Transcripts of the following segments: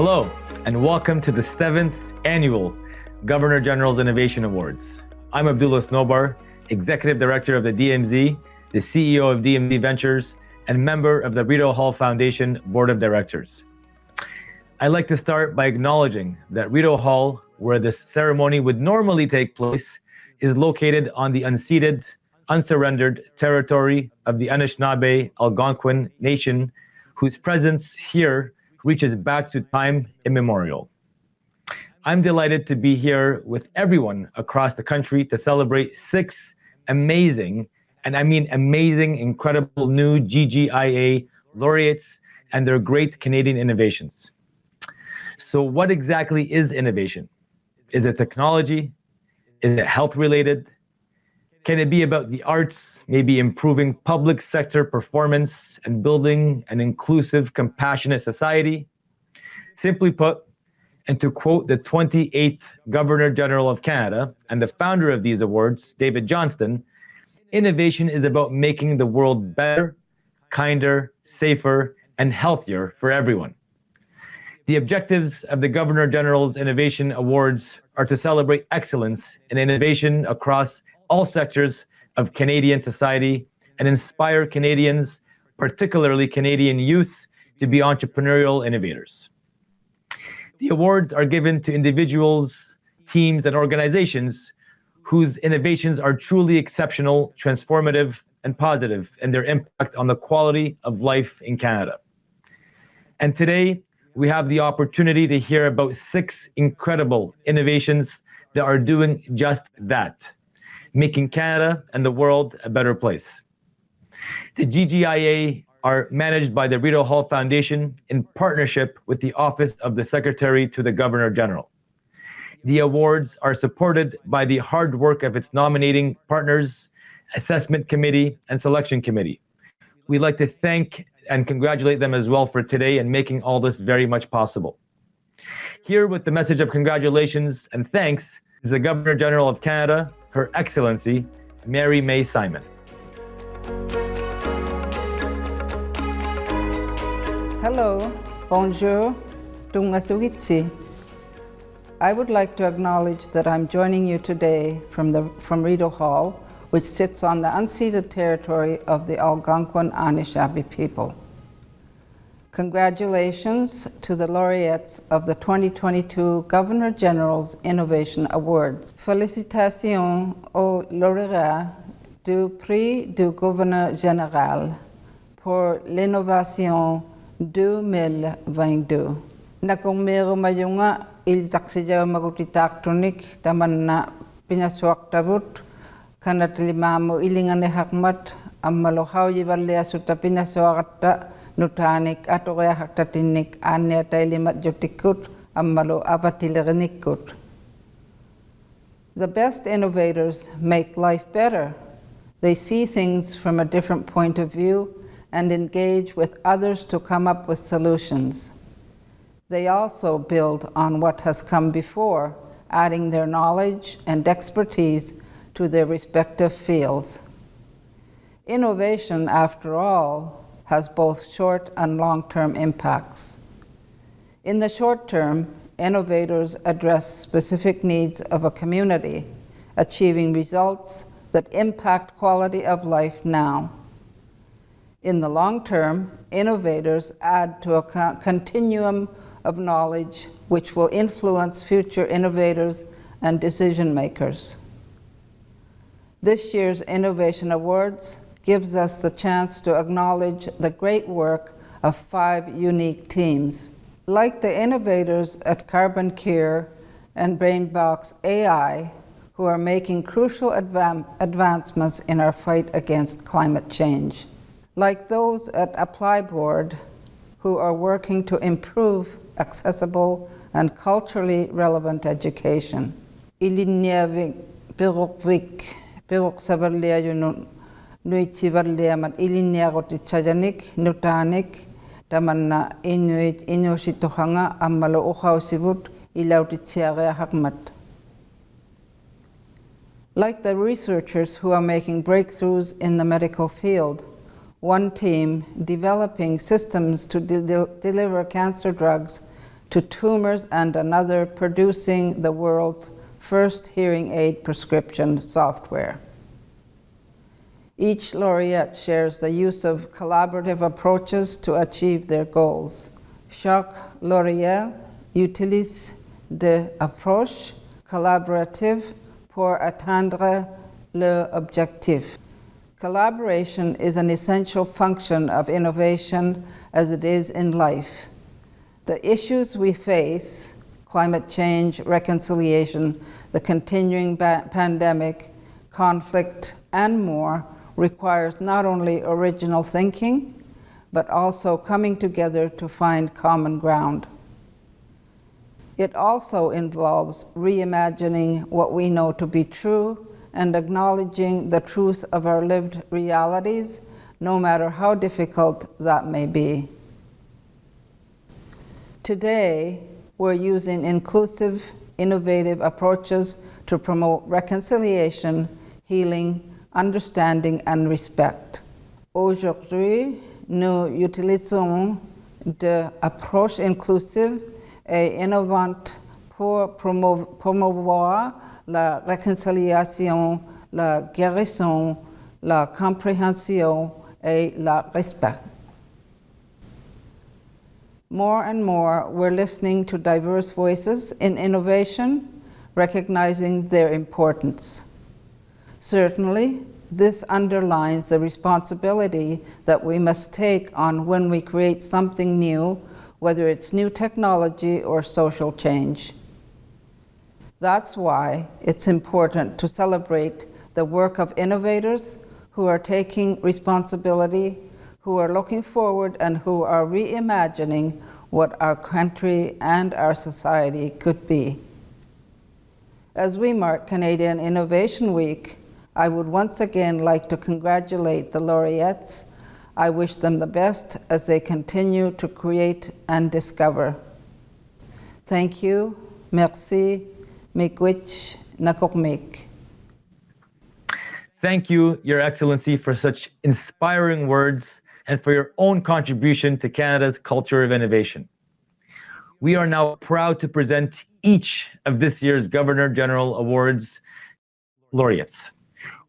Hello, and welcome to the 7th Annual Governor General's Innovation Awards. I'm Abdullah Snowbar, Executive Director of the DMZ, the CEO of DMZ Ventures, and member of the Rideau Hall Foundation Board of Directors. I'd like to start by acknowledging that Rideau Hall, where this ceremony would normally take place, is located on the unceded, unsurrendered territory of the Anishinaabe Algonquin Nation, whose presence here reaches back to time immemorial. I'm delighted to be here with everyone across the country to celebrate 6 amazing, and I mean amazing, incredible new GGIA laureates and their great Canadian innovations. So what exactly is innovation? Is it technology? Is it health related? Can it be about the arts, maybe improving public sector performance and building an inclusive, compassionate society? Simply put, and to quote the 28th Governor General of Canada and the founder of these awards, David Johnston, innovation is about making the world better, kinder, safer, and healthier for everyone. The objectives of the Governor General's Innovation Awards are to celebrate excellence in innovation across all sectors of Canadian society and inspire Canadians, particularly Canadian youth, to be entrepreneurial innovators. The awards are given to individuals, teams, and organizations whose innovations are truly exceptional, transformative, and positive in their impact on the quality of life in Canada. And today, we have the opportunity to hear about 6 incredible innovations that are doing just that, making Canada and the world a better place. The GGIA are managed by the Rideau Hall Foundation in partnership with the Office of the Secretary to the Governor General. The awards are supported by the hard work of its nominating partners, Assessment Committee, and Selection Committee. We'd like to thank and congratulate them as well for today and making all this very much possible. Here with the message of congratulations and thanks is the Governor General of Canada, Her Excellency, Mary May Simon. Hello, bonjour, Tungasugitsi. I would like to acknowledge that I'm joining you today from Rideau Hall, which sits on the unceded territory of the Algonquin Anishinaabe people. Congratulations to the laureates of the 2022 Governor General's Innovation Awards. Félicitations aux lauréats du prix du Gouverneur Général pour l'innovation 2022. Nakong mero mayunga ilitaksijaw magutitaktonik taman na pinaswak tabut kanat limamo ilingan hakmat ammalohaw yibalya suta pinaswakta nutanik atokaya haktatinik anya tailimat jotikut ammalo apatilirinikut. The best innovators make life better. They see things from a different point of view and engage with others to come up with solutions. They also build on what has come before, adding their knowledge and expertise to their respective fields. Innovation, after all, has both short and long-term impacts. In the short term, innovators address specific needs of a community, achieving results that impact quality of life now. In the long term, innovators add to a continuum of knowledge which will influence future innovators and decision makers. This year's Innovation Awards gives us the chance to acknowledge the great work of 5 unique teams. Like the innovators at Carbon Cure and BrainBox AI, who are making crucial advancements in our fight against climate change. Like those at ApplyBoard, who are working to improve accessible and culturally relevant education. Ilinyavik piruk sabarlia yunun nuichivarlia mat ilinyagoti chajanik nutanik tamanna inuit inushitohanga ammalo uhausibut ilautitsiaga hakmat. Like the researchers who are making breakthroughs in the medical field, one team developing systems to deliver cancer drugs to tumors and another, producing the world's first hearing aid prescription software. Each laureate shares the use of collaborative approaches to achieve their goals. Chaque lauréat utilise des approches collaboratives pour atteindre leur objectif. Collaboration is an essential function of innovation as it is in life. The issues we face, climate change, reconciliation, the continuing pandemic, conflict, and more, requires not only original thinking, but also coming together to find common ground. It also involves reimagining what we know to be true and acknowledging the truth of our lived realities, no matter how difficult that may be. Today, we're using inclusive, innovative approaches to promote reconciliation, healing, understanding, and respect. Aujourd'hui, nous utilisons des approches inclusives et innovantes pour promouvoir la réconciliation, la guérison, la compréhension, et le respect. More and more, we're listening to diverse voices in innovation, recognizing their importance. Certainly, this underlines the responsibility that we must take on when we create something new, whether it's new technology or social change. That's why it's important to celebrate the work of innovators who are taking responsibility, who are looking forward, and who are reimagining what our country and our society could be. As we mark Canadian Innovation Week, I would once again like to congratulate the laureates. I wish them the best as they continue to create and discover. Thank you. Merci. Miigwech Nakormik. Thank you, Your Excellency, for such inspiring words and for your own contribution to Canada's culture of innovation. We are now proud to present each of this year's Governor General Awards laureates.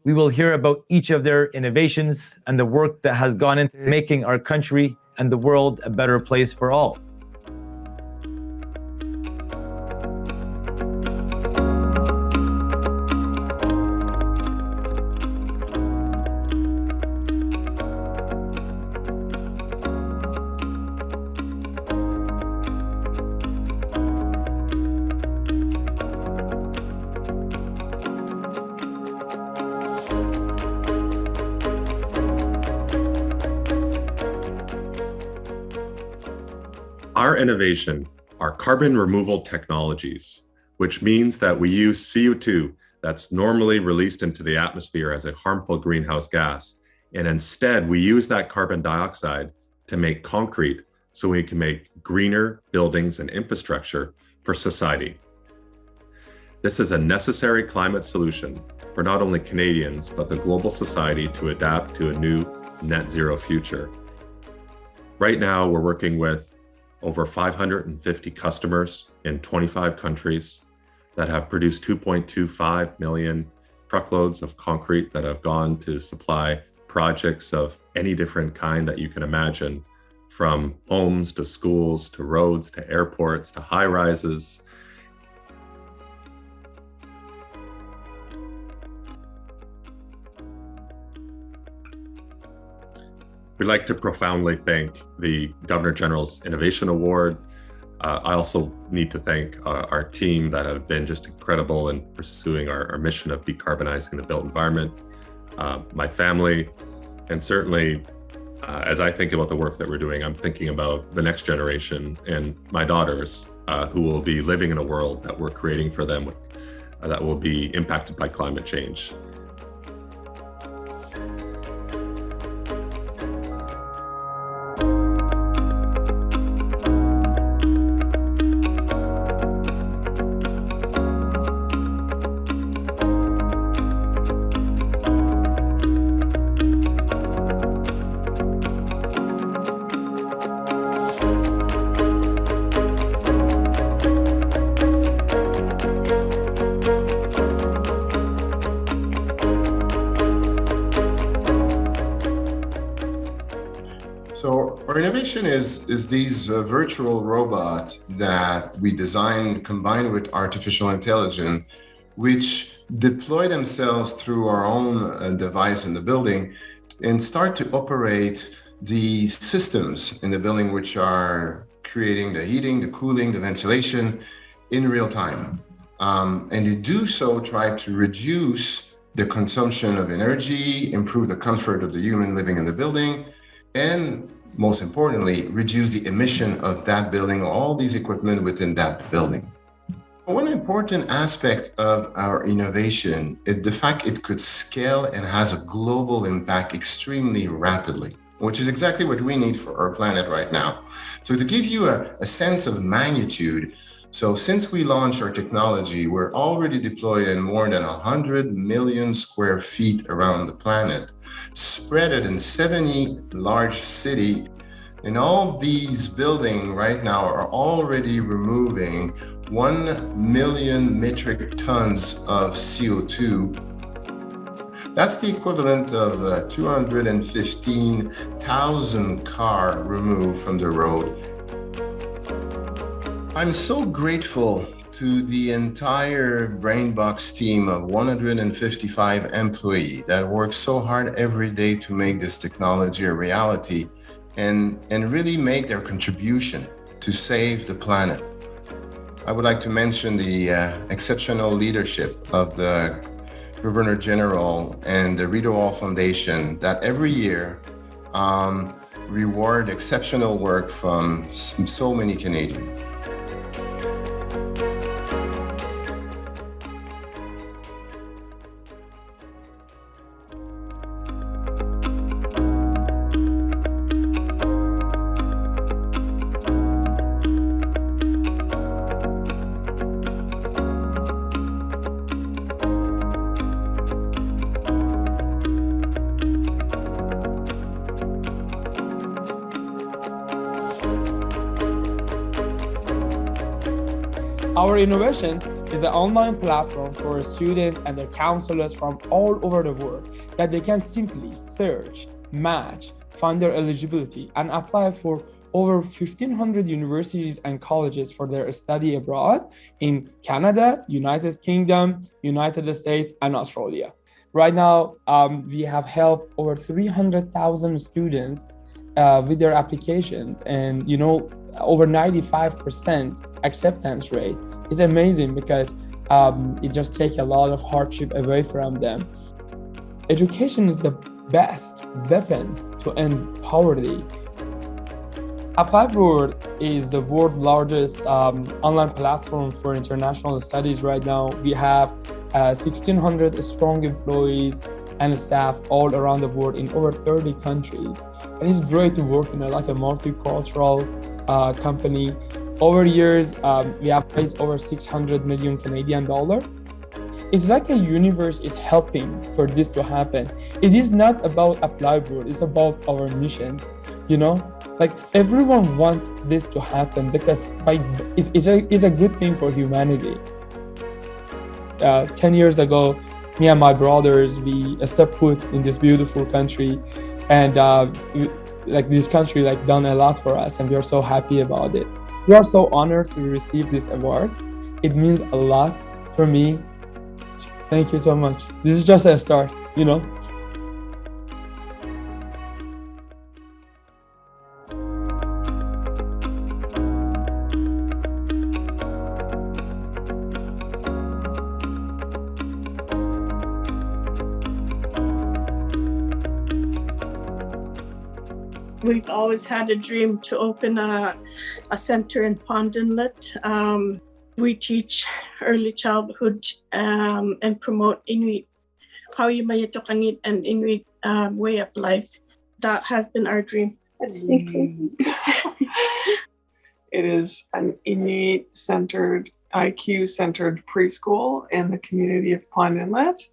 We will hear about each of their innovations and the work that has gone into making our country and the world a better place for all. Our innovation are carbon removal technologies, which means that we use CO2 that's normally released into the atmosphere as a harmful greenhouse gas. And instead, we use that carbon dioxide to make concrete so we can make greener buildings and infrastructure for society. This is a necessary climate solution for not only Canadians, but the global society to adapt to a new net zero future. Right now, we're working with over 550 customers in 25 countries that have produced 2.25 million truckloads of concrete that have gone to supply projects of any different kind that you can imagine, from homes to schools to roads to airports to high rises. We'd like to profoundly thank the Governor General's Innovation Award. I also need to thank our team that have been just incredible in pursuing our mission of decarbonizing the built environment, my family, and certainly as I think about the work that we're doing, I'm thinking about the next generation and my daughters who will be living in a world that we're creating for them that will be impacted by climate change. So our innovation is these virtual robots that we design combined with artificial intelligence, which deploy themselves through our own device in the building and start to operate the systems in the building, which are creating the heating, the cooling, the ventilation in real time. And to do so, try to reduce the consumption of energy, improve the comfort of the human living in the building, and most importantly, reduce the emission of that building, all these equipment within that building. One important aspect of our innovation is the fact it could scale and has a global impact extremely rapidly, which is exactly what we need for our planet right now. So to give you a sense of magnitude, so since we launched our technology, we're already deployed in more than 100 million square feet around the planet, spread it in 70 large cities. And all these buildings right now are already removing 1 million metric tons of CO2. That's the equivalent of 215,000 cars removed from the road. I'm so grateful to the entire BrainBox team of 155 employees that work so hard every day to make this technology a reality and really make their contribution to save the planet. I would like to mention the exceptional leadership of the Governor General and the Rideau Hall Foundation that every year reward exceptional work from so many Canadians. Our innovation is an online platform for students and their counselors from all over the world that they can simply search, match, find their eligibility, and apply for over 1,500 universities and colleges for their study abroad in Canada, United Kingdom, United States, and Australia. Right now, we have helped over 300,000 students with their applications, and over 95% acceptance rate. Is amazing because it just takes a lot of hardship away from them. Education is the best weapon to end poverty. ApplyBoard is the world's largest online platform for international studies right now. We have 1,600 strong employees and staff all around the world in over 30 countries. And it's great to work in a multicultural company. Over years, we have raised over 600 million Canadian dollars. It's like a universe is helping for this to happen. It is not about ApplyBoard, it's about our mission, everyone wants this to happen because it's a good thing for humanity. 10 years ago, me and my brothers, we stepped foot in this beautiful country, and this country done a lot for us, and we are so happy about it. We are so honored to receive this award. It means a lot for me. Thank you so much. This is just a start, We've always had a dream to open a center in Pond Inlet. We teach early childhood and promote Inuit Pauyimayatokangit and Inuit way of life. That has been our dream. Thank you. It is an Inuit-centered, IQ-centered preschool in the community of Pond Inlet,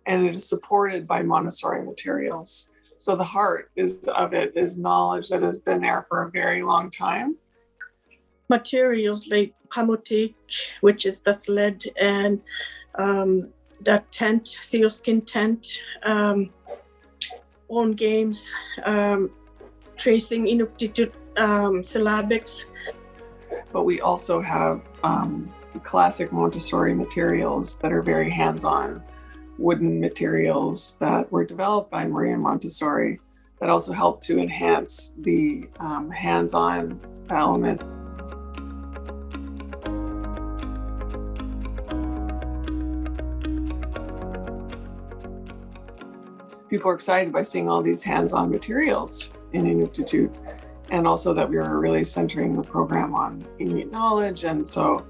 and it is supported by Montessori materials. So the heart of it is knowledge that has been there for a very long time. Materials like kamotik, which is the sled, and the tent, sealskin tent, own games, tracing Inuktitut syllabics. But we also have the classic Montessori materials that are very hands-on, wooden materials that were developed by Maria Montessori that also help to enhance the hands-on element. People are excited by seeing all these hands-on materials in Inuktitut, and also that we were really centering the program on Inuit knowledge. And so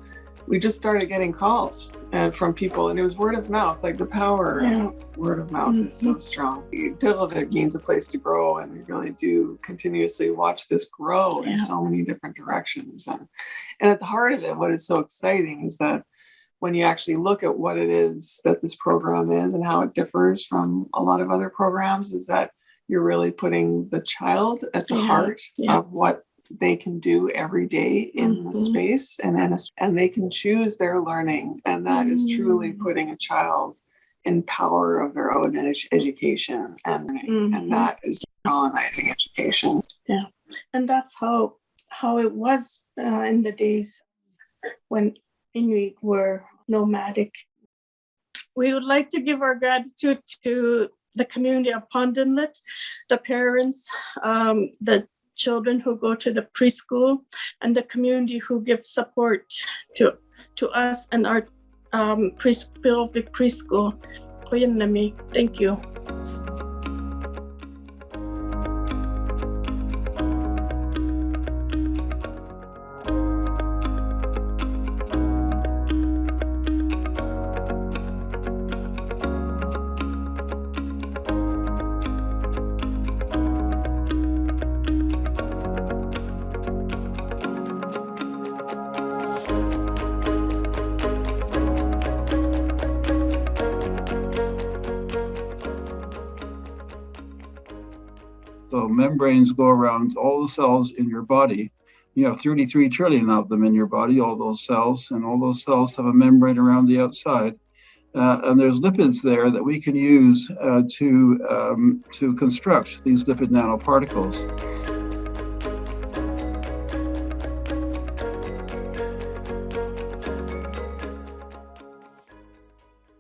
we just started getting calls from people, and it was word of mouth. Like the power of word of mouth is so strong. Pillavik means a place to grow, and we really do continuously watch this grow in so many different directions. And at the heart of it, what is so exciting is that when you actually look at what it is that this program is and how it differs from a lot of other programs, is that you're really putting the child at the heart of what they can do every day in the space, and they can choose their learning. And that is truly putting a child in power of their own education, and that is colonizing education. Yeah, and that's how it was in the days when Inuit were nomadic. We would like to give our gratitude to the community of Pond Inlet, the parents, the children who go to the preschool, and the community who give support to us and our Pillavik preschool. Thank you. So membranes go around all the cells in your body. You have 33 trillion of them in your body, all those cells, and all those cells have a membrane around the outside. And there's lipids there that we can use to construct these lipid nanoparticles.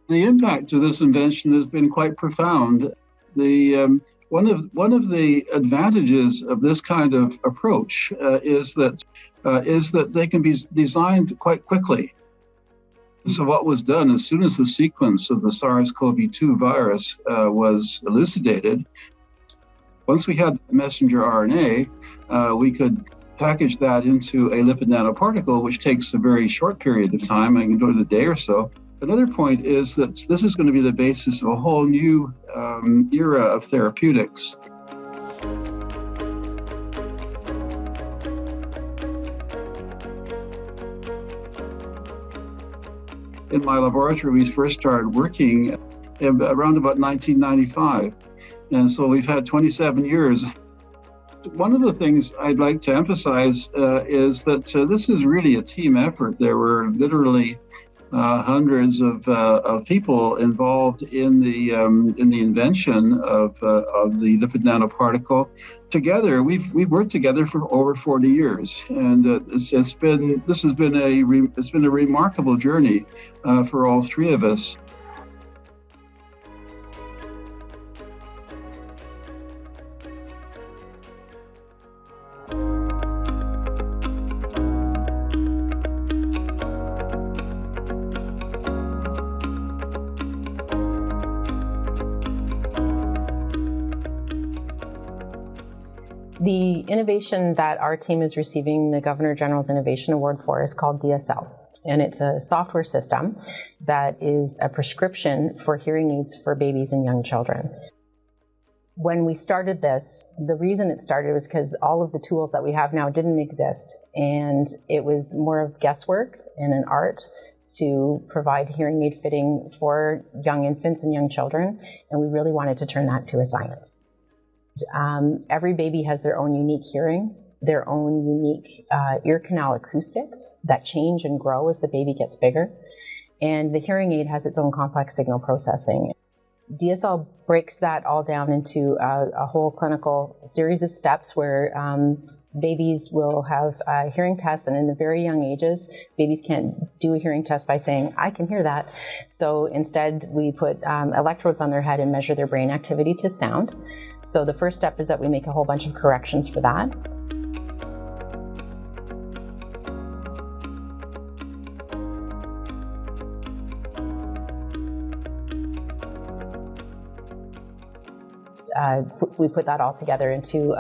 The impact of this invention has been quite profound. One of the advantages of this kind of approach is that they can be designed quite quickly. So what was done as soon as the sequence of the SARS-CoV-2 virus was elucidated, once we had messenger RNA, we could package that into a lipid nanoparticle, which takes a very short period of time. I can do it in a day or so. Another point is that this is going to be the basis of a whole new era of therapeutics. In my laboratory, we first started working around about 1995. And so we've had 27 years. One of the things I'd like to emphasize is that this is really a team effort. There were literally hundreds of people involved in the invention of the lipid nanoparticle. Together, we've worked together for over 40 years, and it's been a remarkable journey for all three of us. The innovation that our team is receiving the Governor General's Innovation Award for is called DSL, and it's a software system that is a prescription for hearing aids for babies and young children. When we started this, the reason it started was because all of the tools that we have now didn't exist, and it was more of guesswork and an art to provide hearing aid fitting for young infants and young children, and we really wanted to turn that to a science. Every baby has their own unique hearing, their own unique ear canal acoustics that change and grow as the baby gets bigger. And the hearing aid has its own complex signal processing. DSL breaks that all down into a whole clinical series of steps where babies will have hearing tests, and in the very young ages, babies can't do a hearing test by saying, I can hear that. So instead, we put electrodes on their head and measure their brain activity to sound. So the first step is that we make a whole bunch of corrections for that. We put that all together into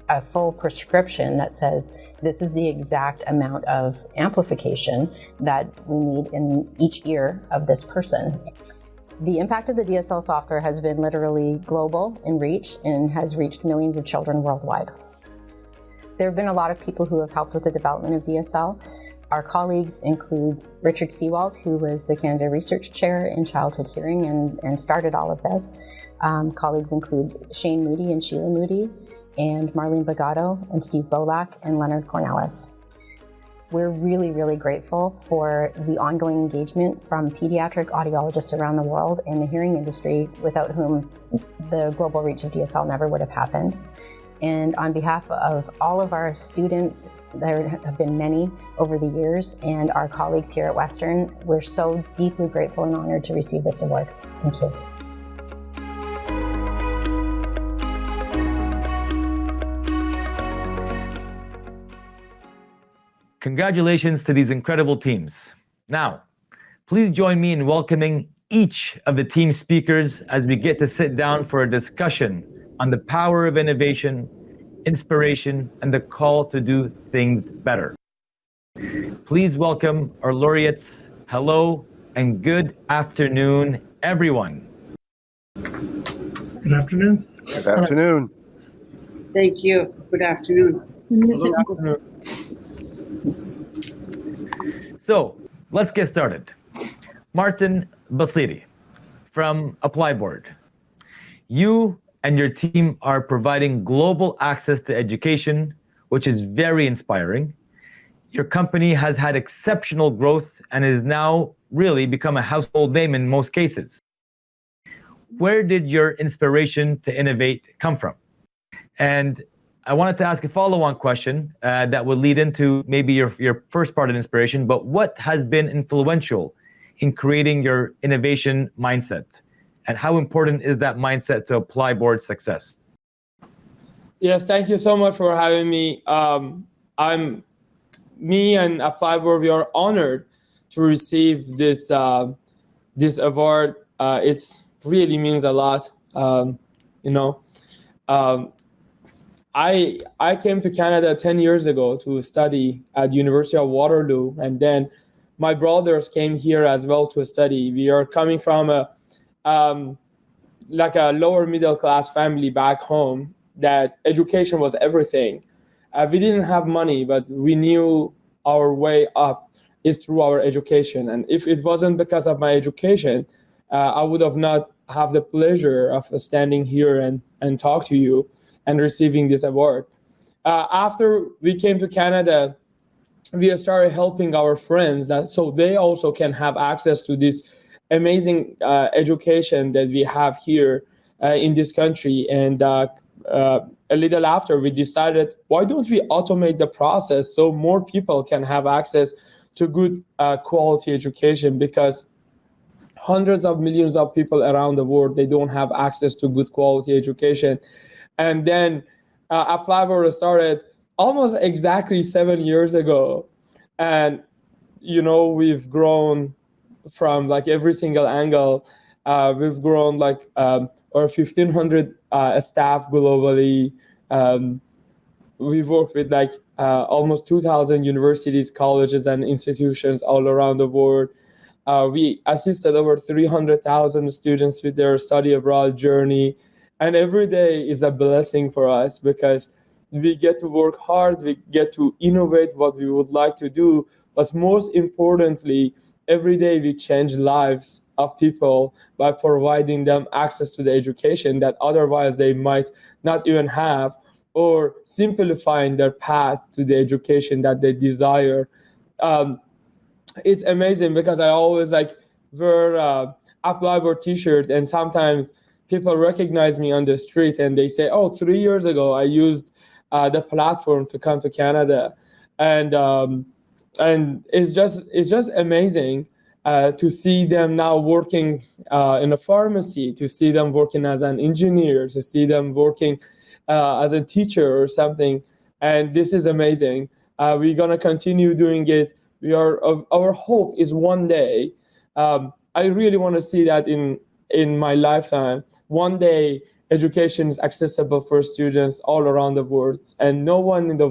a full prescription that says this is the exact amount of amplification that we need in each ear of this person. The impact of the DSL software has been literally global in reach and has reached millions of children worldwide. There have been a lot of people who have helped with the development of DSL. Our colleagues include Richard Seawald, who was the Canada Research Chair in Childhood Hearing and started all of this. Colleagues include Shane Moody and Sheila Moody, and Marlene Bagato, and Steve Bolak, and Leonard Cornelis. We're really, really grateful for the ongoing engagement from pediatric audiologists around the world in the hearing industry, without whom the global reach of DSL never would have happened. And on behalf of all of our students, there have been many over the years, and our colleagues here at Western, we're so deeply grateful and honored to receive this award. Thank you. Congratulations to these incredible teams. Now, please join me in welcoming each of the team speakers as we get to sit down for a discussion on the power of innovation, inspiration, and the call to do things better. Please welcome our laureates. Hello and good afternoon, everyone. Good afternoon. Good afternoon. Thank you. Good afternoon. Good afternoon. So let's get started. Martin Basiri from ApplyBoard. You and your team are providing global access to education, which is very inspiring. Your company has had exceptional growth and is now really become a household name in most cases. Where did your inspiration to innovate come from? And I wanted to ask a follow-on question that would lead into maybe your first part of inspiration, but what has been influential in creating your innovation mindset? And how important is that mindset to ApplyBoard's success? Yes, thank you so much for having me. Me and ApplyBoard, we are honored to receive this award. It really means a lot. I came to Canada 10 years ago to study at the University of Waterloo, and then my brothers came here as well to study. We are coming from a lower middle class family back home that education was everything. We didn't have money, but we knew our way up is through our education. And if it wasn't because of my education, I would have not have the pleasure of standing here and talk to you and receiving this award. After we came to Canada, we started helping our friends so they also can have access to this amazing education that we have here in this country. And a little after, we decided, why don't we automate the process so more people can have access to good quality education? Because hundreds of millions of people around the world, they don't have access to good quality education. And then ApplyBoard started almost exactly 7 years ago. And, we've grown from every single angle. We've grown over 1,500 staff globally. We've worked with almost 2,000 universities, colleges, and institutions all around the world. We assisted over 300,000 students with their study abroad journey. And every day is a blessing for us because we get to work hard, we get to innovate what we would like to do, but most importantly, every day we change lives of people by providing them access to the education that otherwise they might not even have, or simplifying their path to the education that they desire. It's amazing because I always we're Applyboard t-shirt, and sometimes people recognize me on the street and they say, oh, 3 years ago I used the platform to come to Canada. And it's just amazing to see them now working in a pharmacy, to see them working as an engineer, to see them working as a teacher or something. And this is amazing. We're gonna continue doing it. Our hope is one day. I really want to see that in my lifetime. One day, education is accessible for students all around the world, and no one in the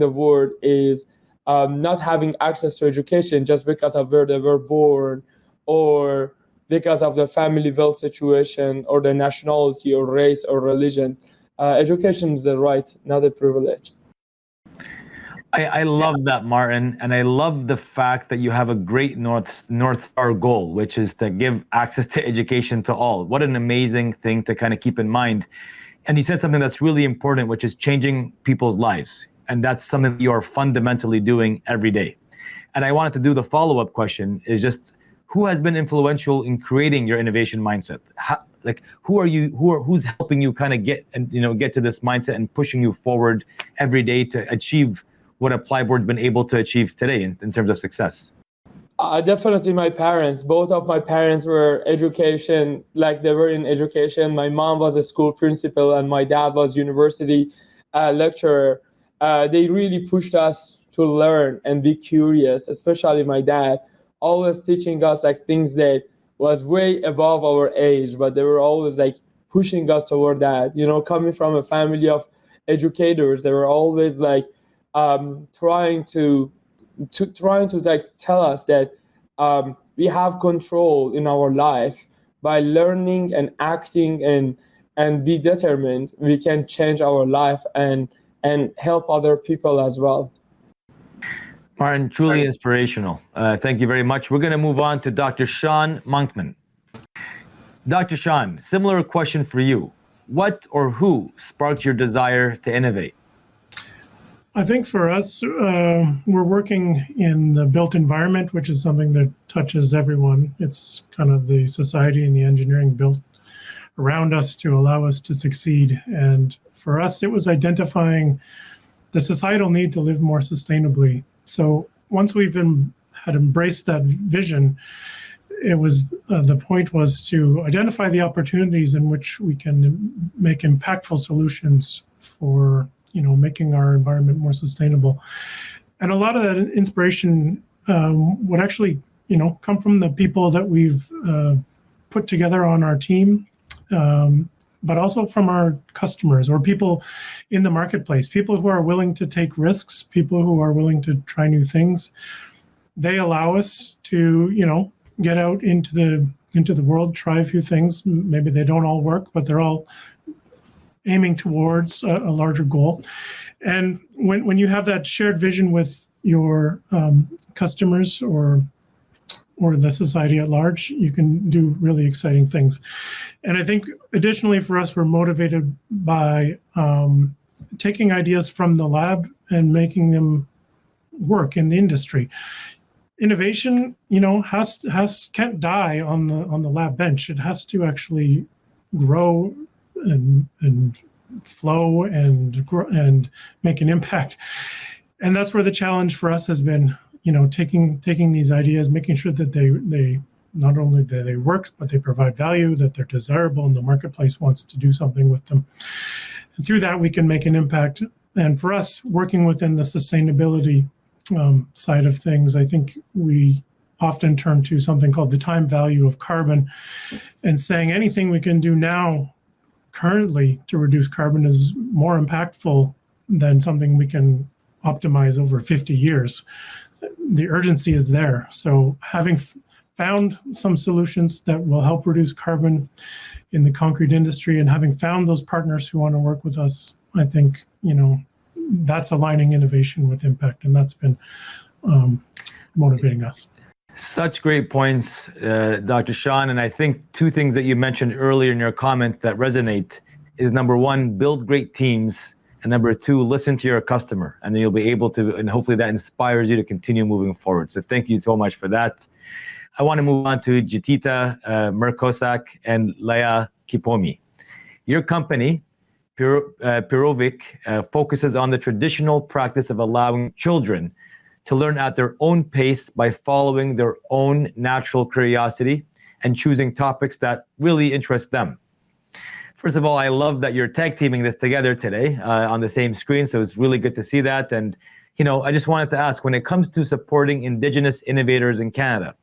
world is not having access to education just because of where they were born, or because of the family wealth situation, or their nationality, or race, or religion. Education is a right, not a privilege. I love that, Martin, and I love the fact that you have a great North Star goal, which is to give access to education to all. What an amazing thing to kind of keep in mind. And you said something that's really important, which is changing people's lives. And that's something that you are fundamentally doing every day. And I wanted to do the follow-up question is just, who has been influential in creating your innovation mindset? Who's helping you kind of get to this mindset and pushing you forward every day to achieve what Applyboard's been able to achieve today in terms of success? Definitely my parents. Both of my parents were education, like they were in education. My mom was a school principal and my dad was university lecturer. They really pushed us to learn and be curious, especially my dad, always teaching us like things that was way above our age, but they were always like pushing us toward that. You know, coming from a family of educators, they were always like trying to like tell us that we have control in our life. By learning and acting and be determined, we can change our life and help other people as well. Martin, truly inspirational. Thank you very much. We're going to move on to Dr. Sean Monkman. Dr. Sean, similar question for you. What or who sparked your desire to innovate? I think for us, we're working in the built environment, which is something that touches everyone. It's kind of the society and the engineering built around us to allow us to succeed. And for us, it was identifying the societal need to live more sustainably. So once we've had embraced that vision, it was the point was to identify the opportunities in which we can make impactful solutions for making our environment more sustainable. And a lot of that inspiration would actually, come from the people that we've put together on our team, but also from our customers or people in the marketplace, people who are willing to take risks, people who are willing to try new things. They allow us to, get out into the world, try a few things. Maybe they don't all work, but they're all aiming towards a larger goal. And when you have that shared vision with your customers or the society at large, you can do really exciting things. And I think additionally for us, we're motivated by taking ideas from the lab and making them work in the industry. Innovation, can't die on the lab bench. It has to actually grow and flow and make an impact. And that's where the challenge for us has been, taking these ideas, making sure that they not only that they work, but they provide value, that they're desirable, and the marketplace wants to do something with them. And through that, we can make an impact. And for us, working within the sustainability side of things, I think we often turn to something called the time value of carbon, and saying anything we can do now currently to reduce carbon is more impactful than something we can optimize over 50 years. The urgency is there. So having found some solutions that will help reduce carbon in the concrete industry and having found those partners who want to work with us, I think, that's aligning innovation with impact, and that's been motivating us. Such great points, Dr. Sean. And I think two things that you mentioned earlier in your comment that resonate is, number one, build great teams, and number two, listen to your customer, and then you'll be able to, and hopefully that inspires you to continue moving forward. So thank you so much for that. I want to move on to Jatita Merkosak and Leia Kipomi. Your company, Pirovic, focuses on the traditional practice of allowing children to learn at their own pace by following their own natural curiosity and choosing topics that really interest them. First of all, I love that you're tag teaming this together today on the same screen, so it's really good to see that. And, I just wanted to ask, when it comes to supporting Indigenous innovators in Canada,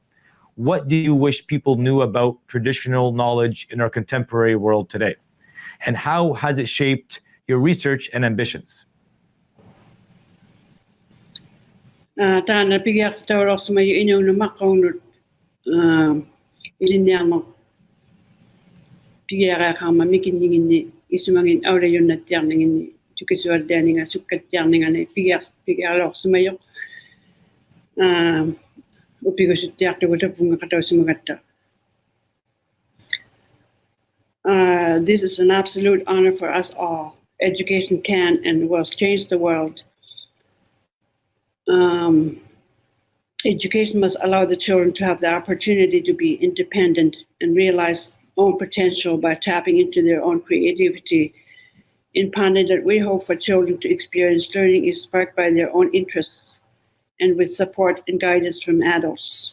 what do you wish people knew about traditional knowledge in our contemporary world today? And how has it shaped your research and ambitions? Tana pigiak tawro sama yu inyo na makaunut ilinyang pigiak kama mikin ni isumangin aure yun na tiang ni tukiswar dani nga sukat tiang nga ni pigiak lo sama yu upigo sutiak tu kuda bunga kata sumagata. This is an absolute honor for us all. Education can and will change the world. Education must allow the children to have the opportunity to be independent and realize own potential by tapping into their own creativity. In Pandalit, we hope for children to experience learning is sparked by their own interests and with support and guidance from adults.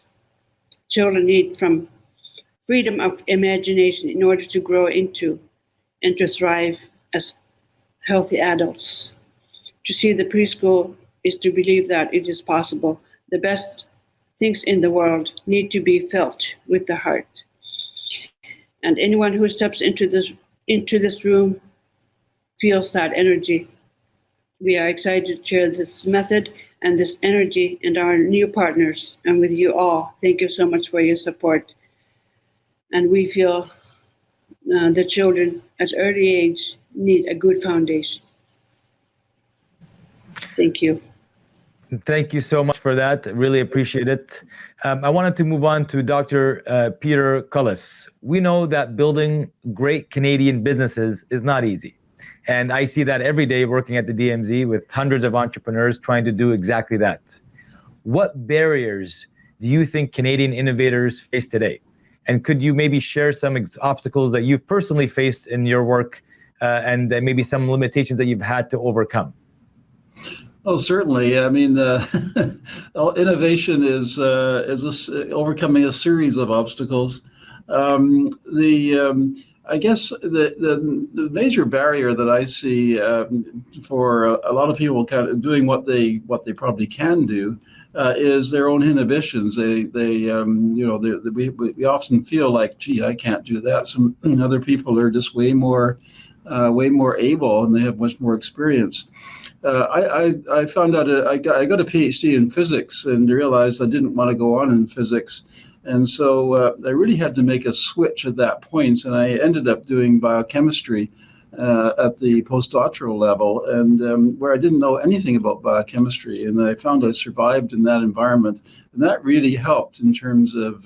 Children need from freedom of imagination in order to grow into and to thrive as healthy adults. To see the preschool is to believe that it is possible. The best things in the world need to be felt with the heart. And anyone who steps into this room feels that energy. We are excited to share this method and this energy and our new partners. And with you all, thank you so much for your support. And we feel the children at early age need a good foundation. Thank you. Thank you so much for that. Really appreciate it. I wanted to move on to Dr. Peter Cullis. We know that building great Canadian businesses is not easy. And I see that every day working at the DMZ with hundreds of entrepreneurs trying to do exactly that. What barriers do you think Canadian innovators face today? And could you maybe share some obstacles that you've personally faced in your work and maybe some limitations that you've had to overcome? Oh, certainly. I mean, innovation is overcoming a series of obstacles. I guess the major barrier that I see for a lot of people kind of doing what they probably can do is their own inhibitions. We often feel like, gee, I can't do that. Some other people are just way more able, and they have much more experience. I found out I got a PhD in physics and realized I didn't want to go on in physics. And so I really had to make a switch at that point, and I ended up doing biochemistry at the postdoctoral level, and where I didn't know anything about biochemistry, and I found I survived in that environment, and that really helped in terms of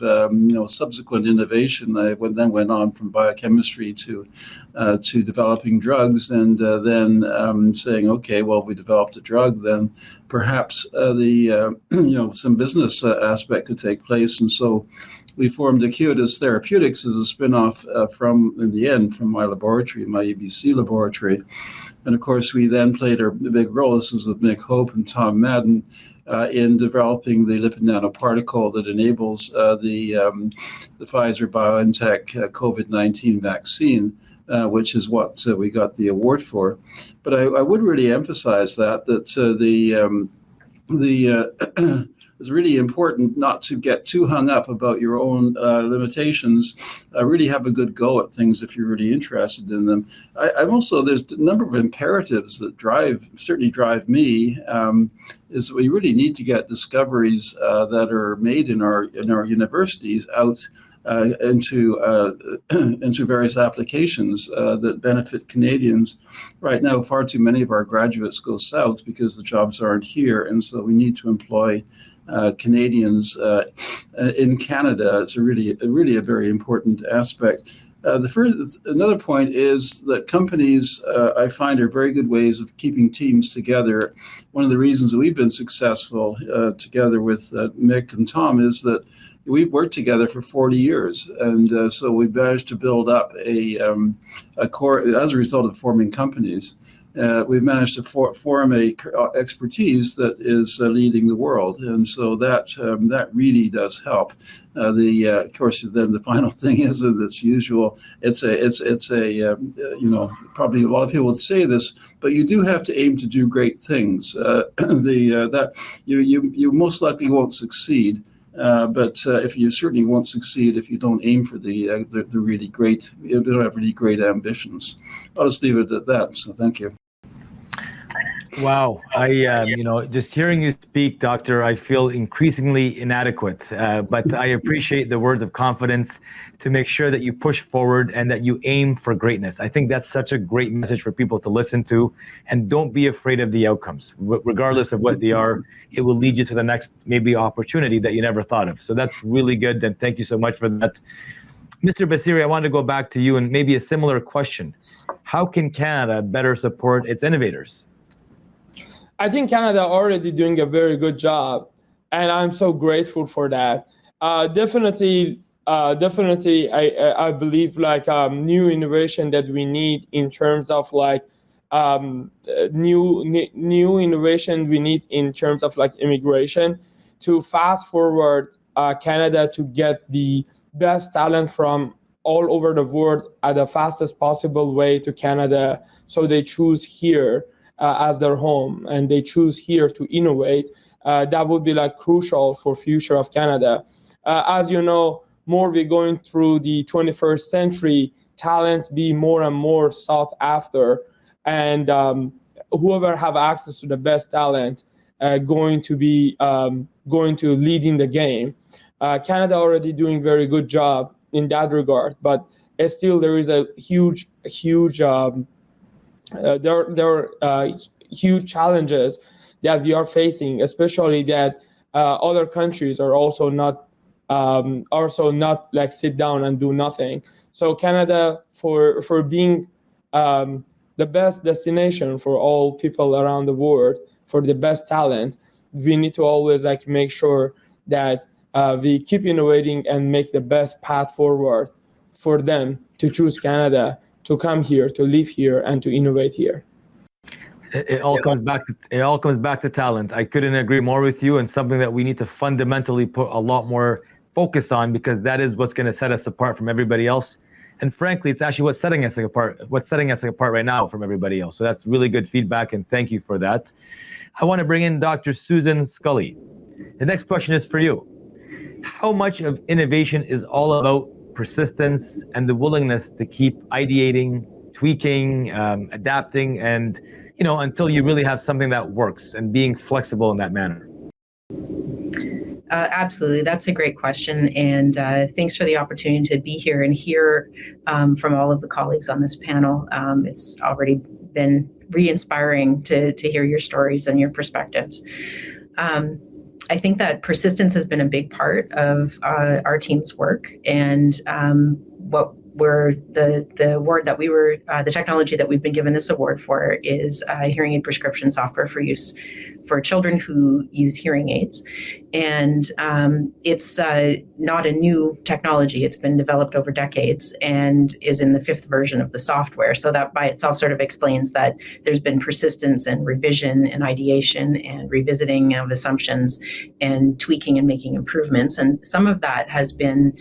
subsequent innovation. I then went on from biochemistry to developing drugs, and then saying, okay, well, we developed a drug, then perhaps some business aspect could take place, and so we formed Acuitas Therapeutics as a spin-off from my laboratory, my EBC laboratory. And of course, we then played a big role, this was with Mick Hope and Tom Madden, in developing the lipid nanoparticle that enables the Pfizer-BioNTech COVID-19 vaccine, which is what we got the award for. But I would really emphasize that it's really important not to get too hung up about your own limitations. Really have a good go at things if you're really interested in them. There's a number of imperatives that certainly drive me, is we really need to get discoveries that are made in our universities out into various applications that benefit Canadians. Right now, far too many of our graduates go south because the jobs aren't here, and so we need to employ Canadians in Canada. It's really a very important aspect. Another point is that companies, I find, are very good ways of keeping teams together. One of the reasons that we've been successful together with Mick and Tom is that we've worked together for 40 years, and so we've managed to build up a core as a result of forming companies. We've managed to form a expertise that is leading the world, and so that really does help. Of course, then the final thing is that it's usual. It's a probably a lot of people would say this, but you do have to aim to do great things. That you most likely won't succeed. But if you certainly won't succeed if you don't aim for the really great, you don't have really great ambitions. I'll just leave it at that. So thank you. Wow, just hearing you speak, Doctor, I feel increasingly inadequate. But I appreciate the words of confidence to make sure that you push forward and that you aim for greatness. I think that's such a great message for people to listen to, and don't be afraid of the outcomes, regardless of what they are. It will lead you to the next maybe opportunity that you never thought of. So that's really good, and thank you so much for that. Mr. Basiri, I want to go back to you and maybe a similar question. How can Canada better support its innovators? I think Canada already doing a very good job, and I'm so grateful for that. Definitely, I believe new innovation that we need in terms of new innovation we need in terms of immigration to fast forward Canada to get the best talent from all over the world at the fastest possible way to Canada, so they choose here as their home, and they choose here to innovate. That would be crucial for future of Canada. As you know, more we're going through the 21st century, talents be more and more sought after, and whoever have access to the best talent going to lead in the game. Canada already doing very good job in that regard, but still there is a huge there are huge challenges that we are facing, especially that other countries are also not sit down and do nothing. So Canada, for being the best destination for all people around the world, for the best talent, we need to always make sure that we keep innovating and make the best path forward for them to choose Canada, to come here, to live here, and to innovate here. It all comes back to talent. I couldn't agree more with you, and something that we need to fundamentally put a lot more focus on, because that is what's going to set us apart from everybody else. And frankly, it's actually what's setting us apart right now from everybody else. So that's really good feedback, and thank you for that. I want to bring in Dr. Susan Scully. The next question is for you. How much of innovation is all about persistence and the willingness to keep ideating, tweaking, adapting, and until you really have something that works, and being flexible in that manner? Absolutely. That's a great question. And thanks for the opportunity to be here and hear from all of the colleagues on this panel. It's already been re-inspiring to hear your stories and your perspectives. I think that persistence has been a big part of our team's work, and what we're the award that we were the technology that we've been given this award for is hearing aid prescription software for use for children who use hearing aids, and it's not a new technology. It's been developed over decades and is in the 5th version of the software. So that by itself sort of explains that there's been persistence and revision and ideation and revisiting of assumptions and tweaking and making improvements, and some of that has been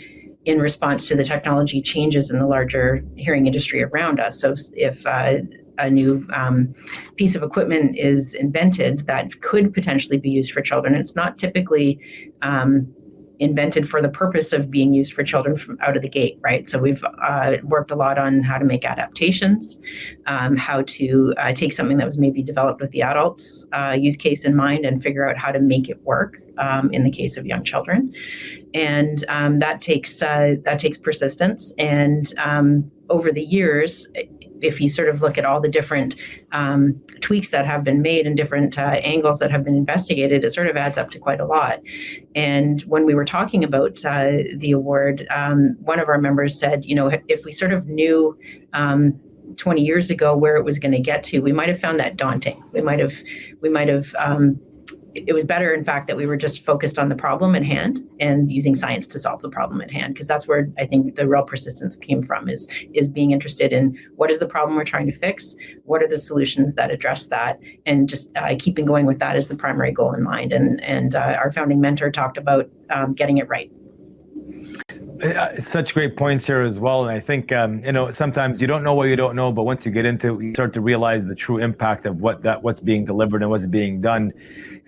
in response to the technology changes in the larger hearing industry around us. So if a new piece of equipment is invented that could potentially be used for children, it's not typically invented for the purpose of being used for children from out of the gate, right? So we've worked a lot on how to make adaptations, how to take something that was maybe developed with the adults use case in mind and figure out how to make it work in the case of young children. And that takes persistence. And over the years, if you sort of look at all the different tweaks that have been made and different angles that have been investigated, it sort of adds up to quite a lot. And when we were talking about the award, one of our members said, if we sort of knew 20 years ago where it was going to get to, we might have found that daunting. We might have it was better, in fact, that we were just focused on the problem at hand and using science to solve the problem at hand, because that's where I think the real persistence came from, is being interested in what is the problem we're trying to fix, what are the solutions that address that, and just keeping going with that as the primary goal in mind. And our founding mentor talked about getting it right. Such great points here as well. And I think, sometimes you don't know what you don't know, but once you get into it, you start to realize the true impact of what's being delivered and what's being done.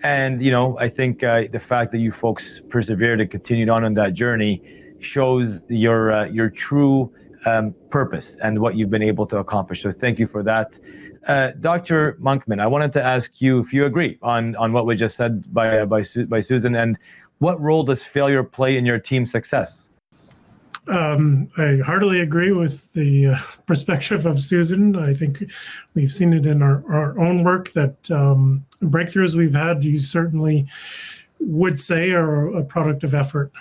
And, I think the fact that you folks persevered and continued on that journey shows your true purpose and what you've been able to accomplish. So thank you for that. Dr. Monkman, I wanted to ask you if you agree on what was just said by Susan, and what role does failure play in your team's success? I heartily agree with the perspective of Susan. I think we've seen it in our own work that breakthroughs we've had, you certainly would say, are a product of effort.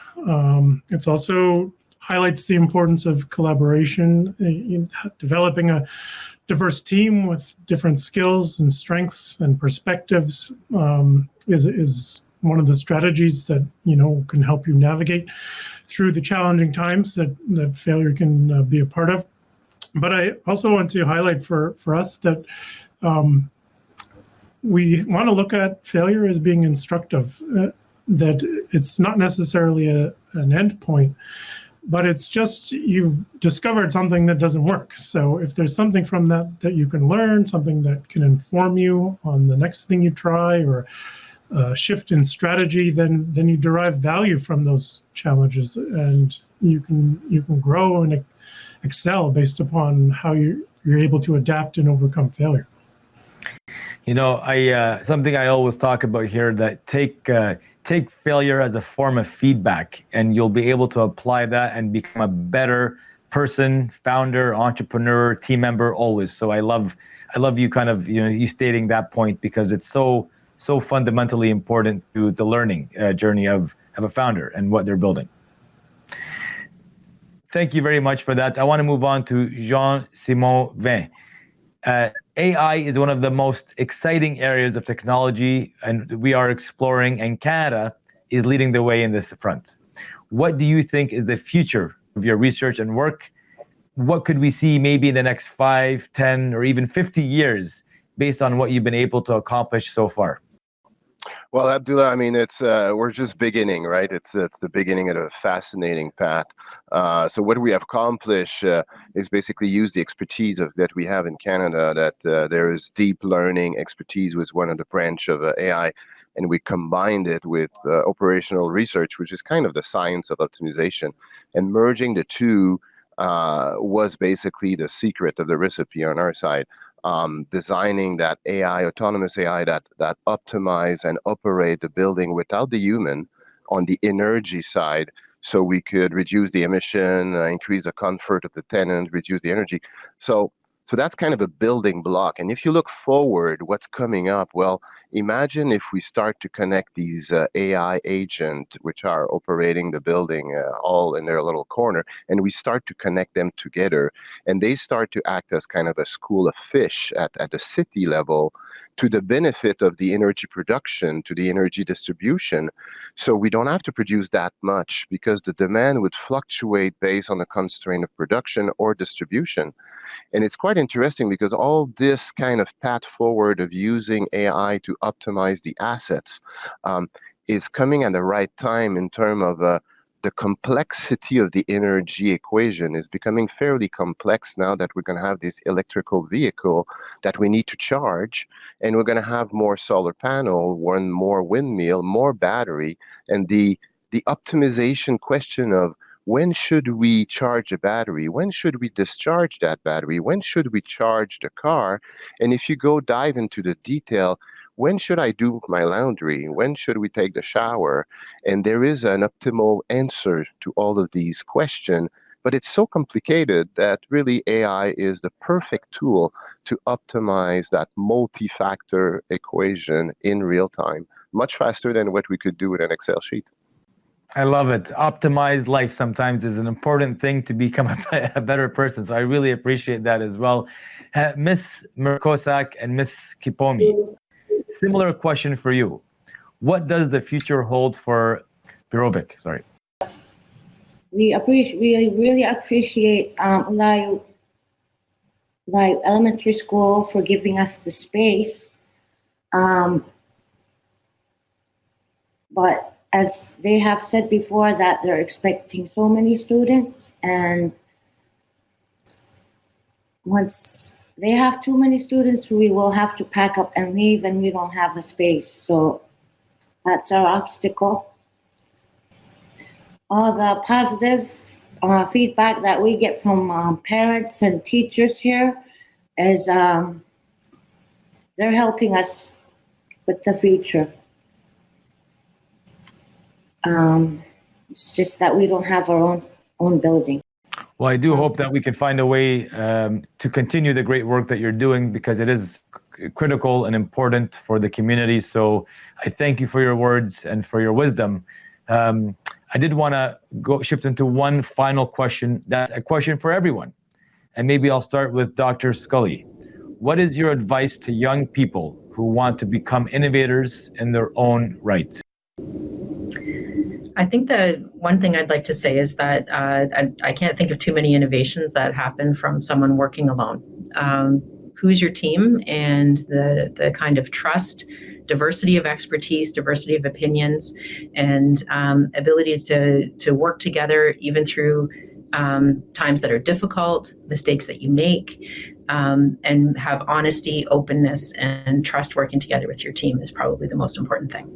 It's also highlights the importance of collaboration. In developing a diverse team with different skills and strengths and perspectives is one of the strategies that can help you navigate through the challenging times that failure can be a part of. But I also want to highlight for us that we want to look at failure as being instructive, that it's not necessarily an end point, but it's just you've discovered something that doesn't work. So if there's something from that you can learn, something that can inform you on the next thing you try, or shift in strategy, then you derive value from those challenges, and you can grow and excel based upon how you're able to adapt and overcome failure. Something I always talk about here, that take failure as a form of feedback, and you'll be able to apply that and become a better person, founder, entrepreneur, team member always. So I love you you stating that point, because it's so fundamentally important to the learning journey of a founder and what they're building. Thank you very much for that. I want to move on to Jean-Simon Vin. AI is one of the most exciting areas of technology, and we are exploring, and Canada is leading the way in this front. What do you think is the future of your research and work? What could we see maybe in the next 5, 10, or even 50 years based on what you've been able to accomplish so far? Well, Abdullah, it's we're just beginning, right? It's the beginning of a fascinating path. So what we have accomplished is basically use the expertise that we have in Canada, that there is deep learning expertise with one of the branch of AI, and we combined it with operational research, which is kind of the science of optimization. And merging the two was basically the secret of the recipe on our side. Designing that AI, autonomous AI that optimize and operate the building without the human on the energy side, so we could reduce the emission, increase the comfort of the tenant, reduce the energy. So that's kind of a building block. And if you look forward, what's coming up? Well, imagine if we start to connect these AI agents, which are operating the building all in their little corner, and we start to connect them together, and they start to act as kind of a school of fish at the city level, to the benefit of the energy production, to the energy distribution. So we don't have to produce that much, because the demand would fluctuate based on the constraint of production or distribution. And it's quite interesting, because all this kind of path forward of using AI to optimize the assets is coming at the right time, in terms of the complexity of the energy equation is becoming fairly complex now that we're going to have this electrical vehicle that we need to charge, and we're going to have more solar panel, one more windmill, more battery, and the optimization question of when should we charge a battery, when should we discharge that battery, when should we charge the car, and if you go dive into the detail, when should I do my laundry? When should we take the shower? And there is an optimal answer to all of these questions, but it's so complicated that really AI is the perfect tool to optimize that multi-factor equation in real time, much faster than what we could do with an Excel sheet. I love it. Optimized life sometimes is an important thing to become a better person. So I really appreciate that as well. Ms. Merkosak and Ms. Kipomi, similar question for you. What does the future hold for Birovic? Sorry. We really appreciate like elementary school for giving us the space. But as they have said before, that they're expecting so many students, and once they have too many students, we will have to pack up and leave, and we don't have a space. So that's our obstacle. All the positive feedback that we get from parents and teachers here is they're helping us with the future. It's just that we don't have our own building. Well, I do hope that we can find a way to continue the great work that you're doing, because it is critical and important for the community. So I thank you for your words and for your wisdom. I did want to shift into one final question. That's a question for everyone. And maybe I'll start with Dr. Scully. What is your advice to young people who want to become innovators in their own right? I think the one thing I'd like to say is that I can't think of too many innovations that happen from someone working alone. Who's your team, and the kind of trust, diversity of expertise, diversity of opinions, and ability to work together even through times that are difficult, mistakes that you make, and have honesty, openness, and trust working together with your team is probably the most important thing.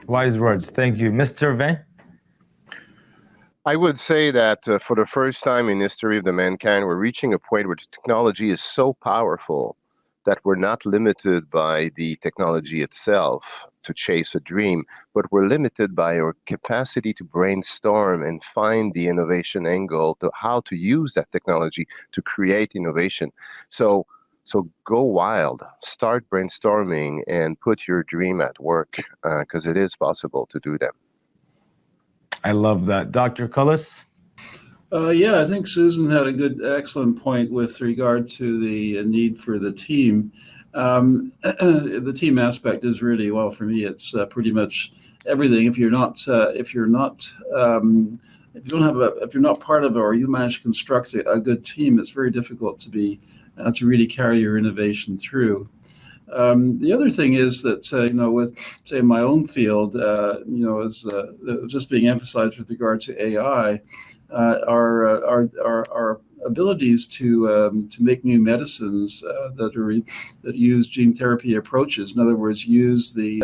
Wise words. Thank you. Mr. Vin? I would say that for the first time in history of the mankind, we're reaching a point where technology is so powerful that we're not limited by the technology itself to chase a dream, but we're limited by our capacity to brainstorm and find the innovation angle to how to use that technology to create innovation. So go wild, start brainstorming, and put your dream at work, because it is possible to do that. I love that. Dr. Cullis? Yeah, I think Susan had a excellent point with regard to the need for the team. The team aspect is really, well, for me, it's pretty much everything. If you're not part of it, or you manage to construct a good team, it's very difficult to really carry your innovation through. The other thing is that, with, say, my own field, as just being emphasized with regard to AI, our abilities to make new medicines that use gene therapy approaches. In other words, use the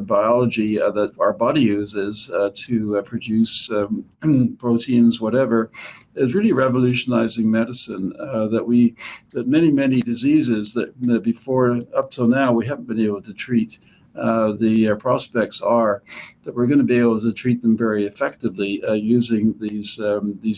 biology that our body uses to produce proteins, whatever, is really revolutionizing medicine. That many diseases that before up till now we haven't been able to treat. The prospects are that we're going to be able to treat them very effectively using these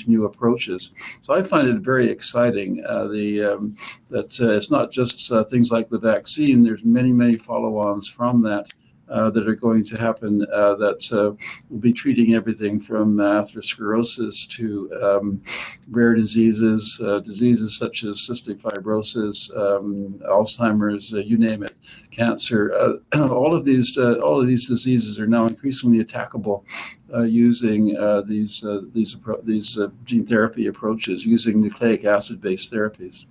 new approaches. So I find it very exciting that it's not just things like the vaccine. There's many follow-ons from that are going to happen that will be treating everything from atherosclerosis to rare diseases such as cystic fibrosis, Alzheimer's, you name it, cancer. All of these diseases are now increasingly attackable using these gene therapy approaches, using nucleic acid-based therapies.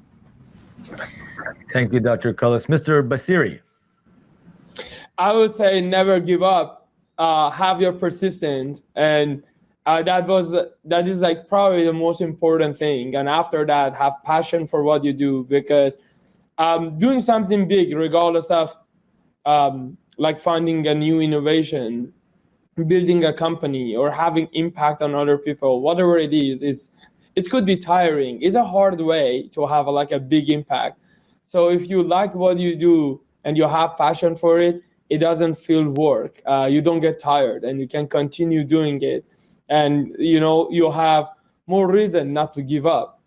Thank you, Dr. Cullis. Mr. Basiri? I would say never give up. Have your persistence, and that is like probably the most important thing. And after that, have passion for what you do, because doing something big, regardless of like finding a new innovation, building a company, or having impact on other people, whatever it is, it could be tiring. It's a hard way to have a big impact. So if you like what you do and you have passion for it, it doesn't feel work. You don't get tired, and you can continue doing it. And you have more reason not to give up,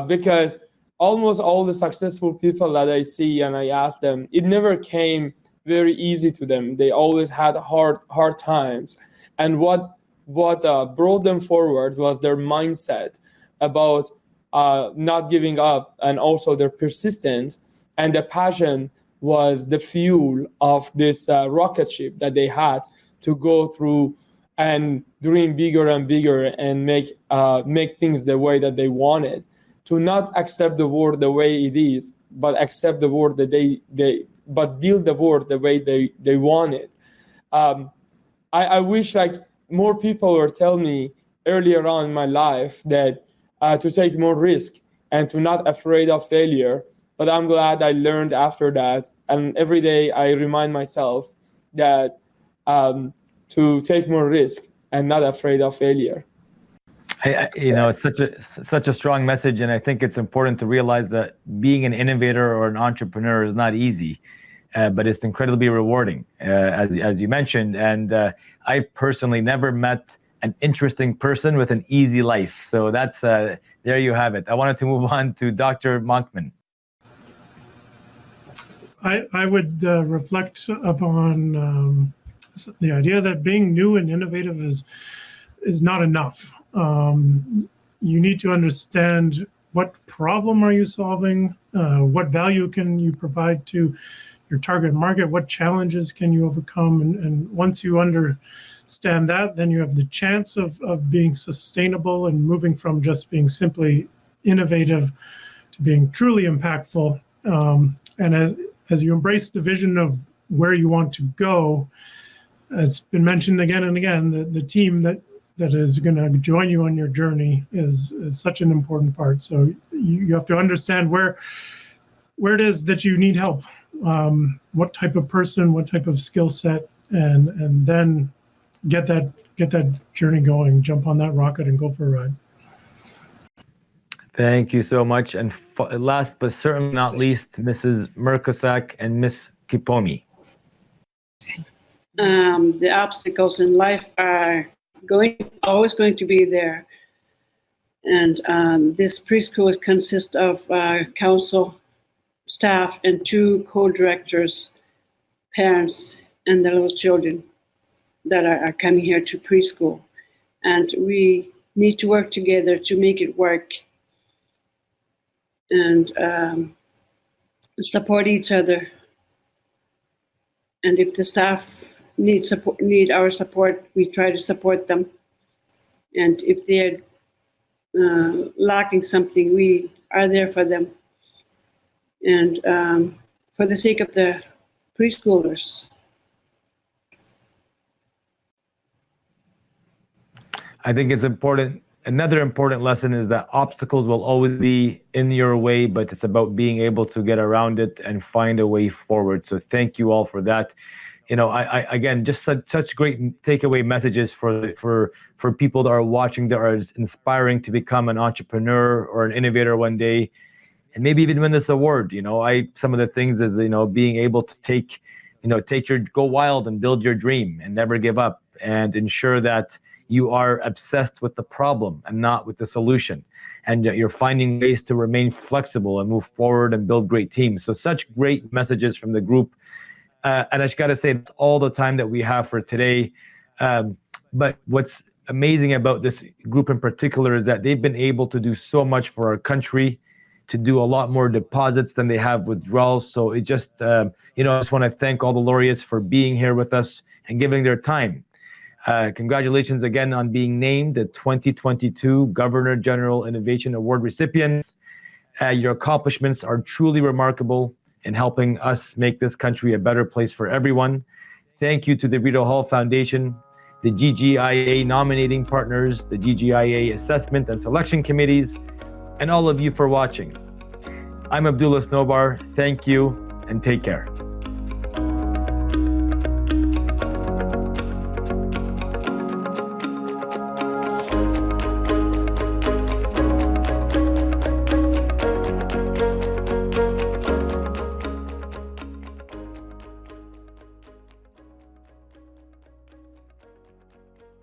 because almost all the successful people that I see and I ask them, it never came very easy to them. They always had hard times. And what brought them forward was their mindset about not giving up, and also their persistence and the passion was the fuel of this rocket ship that they had to go through and dream bigger and bigger and make things the way that they wanted. To not accept the world the way it is, but accept the world that but build the world the way they want it. I wish like more people were telling me earlier on in my life that to take more risk and to not afraid of failure. But I'm glad I learned after that. And every day I remind myself that to take more risk and not afraid of failure. It's such a strong message, and I think it's important to realize that being an innovator or an entrepreneur is not easy, but it's incredibly rewarding, as you mentioned. And I personally never met an interesting person with an easy life. So that's there you have it. I wanted to move on to Dr. Monkman. I would reflect upon the idea that being new and innovative is not enough. You need to understand what problem are you solving, what value can you provide to your target market, what challenges can you overcome, and once you understand that, then you have the chance of being sustainable and moving from just being simply innovative to being truly impactful. And as you embrace the vision of where you want to go, it's been mentioned again and again, the team that is going to join you on your journey is such an important part. So you have to understand where it is that you need help, what type of person, what type of skill set, and then get that journey going, jump on that rocket and go for a ride. Thank you so much. And last but certainly not least, Mrs. Merkosak and Ms. Kipomi. The obstacles in life are always going to be there. And this preschool consists of council, staff, and 2 co-directors, parents, and their little children that are coming here to preschool. And we need to work together to make it work and support each other. And if the staff need our support, we try to support them. And if they're lacking something, we are there for them. And for the sake of the preschoolers. I think it's important. Another important lesson is that obstacles will always be in your way, but it's about being able to get around it and find a way forward. So thank you all for that. I again, just such great takeaway messages for people that are watching, that are inspiring to become an entrepreneur or an innovator one day, and maybe even win this award. Some of the things is, being able to go wild and build your dream and never give up, and ensure that you are obsessed with the problem and not with the solution. And you're finding ways to remain flexible and move forward and build great teams. So such great messages from the group. And I just got to say, that's all the time that we have for today. But what's amazing about this group in particular is that they've been able to do so much for our country, to do a lot more deposits than they have withdrawals. So it just, I just want to thank all the laureates for being here with us and giving their time. Congratulations again on being named the 2022 Governor General Innovation Award recipients. Your accomplishments are truly remarkable in helping us make this country a better place for everyone. Thank you to the Rita Hall Foundation, the GGIA nominating partners, the GGIA assessment and selection committees, and all of you for watching. I'm Abdullah Snowbar. Thank you and take care.